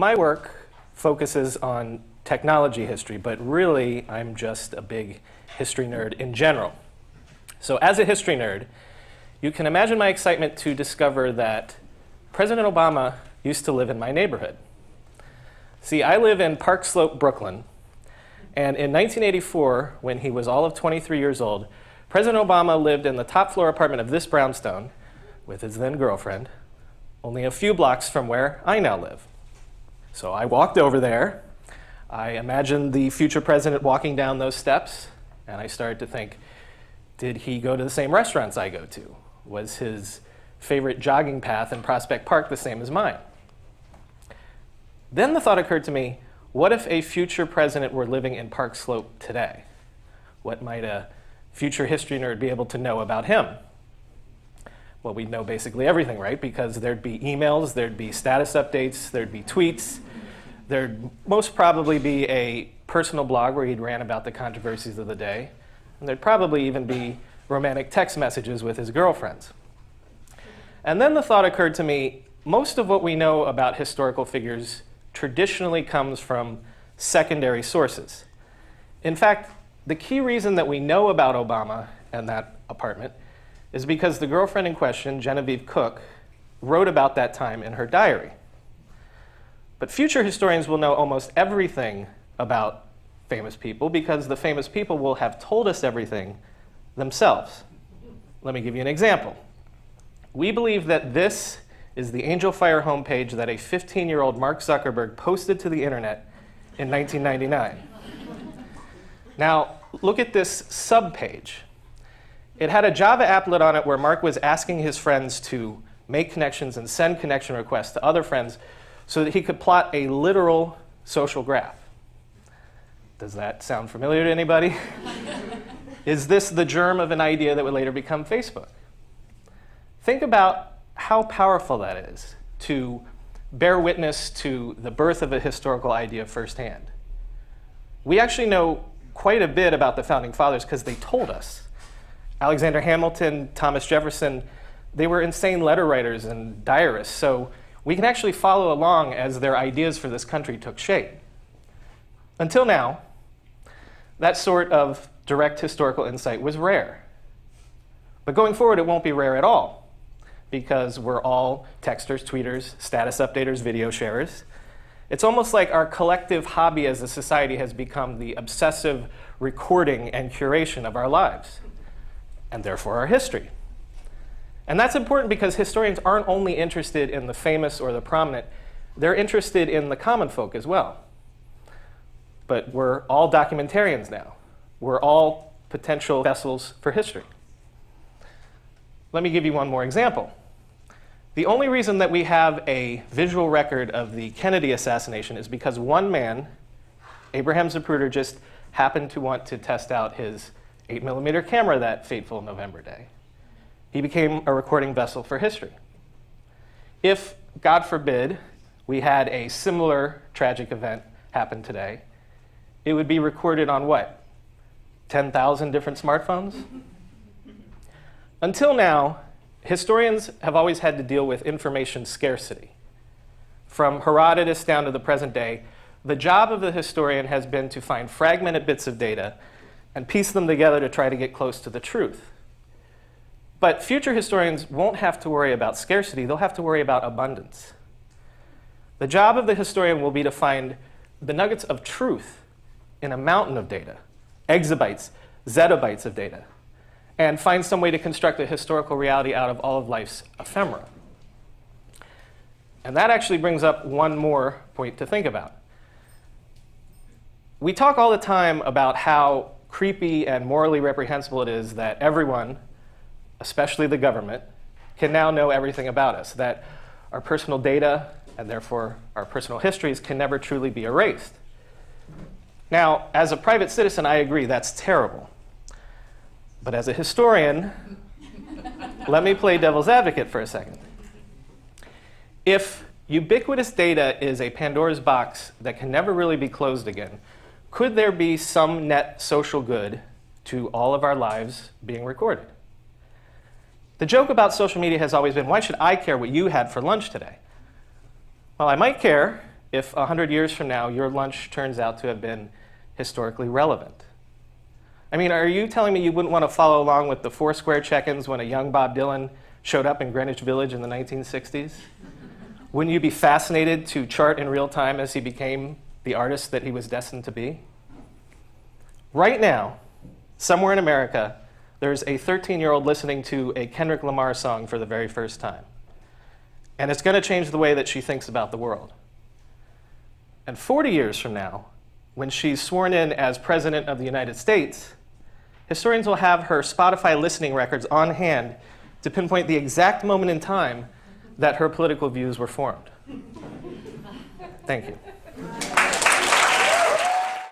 My work focuses on technology history, but really I'm just a big history nerd in general. So as a history nerd, you can imagine my excitement to discover that President Obama used to live in my neighborhood. See, I live in Park Slope, Brooklyn, and in 1984, when he was all of 23 years old, President Obama lived in the top floor apartment of this brownstone with his then girlfriend, only a few blocks from where I now live. So I walked over there, I imagined the future president walking down those steps, and I started to think, did he go to the same restaurants I go to? Was his favorite jogging path in Prospect Park the same as mine? Then the thought occurred to me, what if a future president were living in Park Slope today? What might a future history nerd be able to know about him? Well, we'd know basically everything, right? Because there'd be emails, there'd be status updates, there'd be tweets. There'd most probably be a personal blog where he'd rant about the controversies of the day. And there'd probably even be romantic text messages with his girlfriends. And then the thought occurred to me, most of what we know about historical figures traditionally comes from secondary sources. In fact, the key reason that we know about Obama and that apartment is because the girlfriend in question, Genevieve Cook, wrote about that time in her diary. But future historians will know almost everything about famous people because the famous people will have told us everything themselves. Let me give you an example. We believe that this is the Angel Fire homepage that a 15-year-old Mark Zuckerberg posted to the internet in 1999. Now, look at this subpage. It had a Java applet on it where Mark was asking his friends to make connections and send connection requests to other friends so that he could plot a literal social graph. Does that sound familiar to anybody? Is this the germ of an idea that would later become Facebook? Think about how powerful that is to bear witness to the birth of a historical idea firsthand. We actually know quite a bit about the founding fathers because they told us. Alexander Hamilton, Thomas Jefferson, they were insane letter writers and diarists, so we can actually follow along as their ideas for this country took shape. Until now, that sort of direct historical insight was rare. But going forward, it won't be rare at all, because we're all texters, tweeters, status updaters, video sharers. It's almost like our collective hobby as a society has become the obsessive recording and curation of our lives, and therefore our history. And that's important because historians aren't only interested in the famous or the prominent, they're interested in the common folk as well. But we're all documentarians now. We're all potential vessels for history. Let me give you one more example. The only reason that we have a visual record of the Kennedy assassination is because one man, Abraham Zapruder, just happened to want to test out his 8mm camera that fateful November day. He became a recording vessel for history. If, God forbid, we had a similar tragic event happen today, it would be recorded on what? 10,000 different smartphones? Until now, historians have always had to deal with information scarcity. From Herodotus down to the present day, the job of the historian has been to find fragmented bits of data and piece them together to try to get close to the truth. But future historians won't have to worry about scarcity, they'll have to worry about abundance. The job of the historian will be to find the nuggets of truth in a mountain of data, exabytes, zettabytes of data, and find some way to construct a historical reality out of all of life's ephemera. And that actually brings up one more point to think about. We talk all the time about how creepy and morally reprehensible it is that everyone, especially the government, can now know everything about us, that our personal data, and therefore our personal histories, can never truly be erased. Now, as a private citizen, I agree, that's terrible. But as a historian, let me play devil's advocate for a second. If ubiquitous data is a Pandora's box that can never really be closed again, could there be some net social good to all of our lives being recorded? The joke about social media has always been, why should I care what you had for lunch today? Well, I might care if 100 years from now your lunch turns out to have been historically relevant? I mean, are you telling me you wouldn't want to follow along with the Foursquare check-ins when a young Bob Dylan showed up in Greenwich Village in the 1960s? Wouldn't you be fascinated to chart in real time as he became the artist that he was destined to be? Right now, somewhere in America, there's a 13-year-old listening to a Kendrick Lamar song for the very first time. And it's going to change the way that she thinks about the world. And 40 years from now, when she's sworn in as President of the United States, historians will have her Spotify listening records on hand to pinpoint the exact moment in time that her political views were formed. Thank you.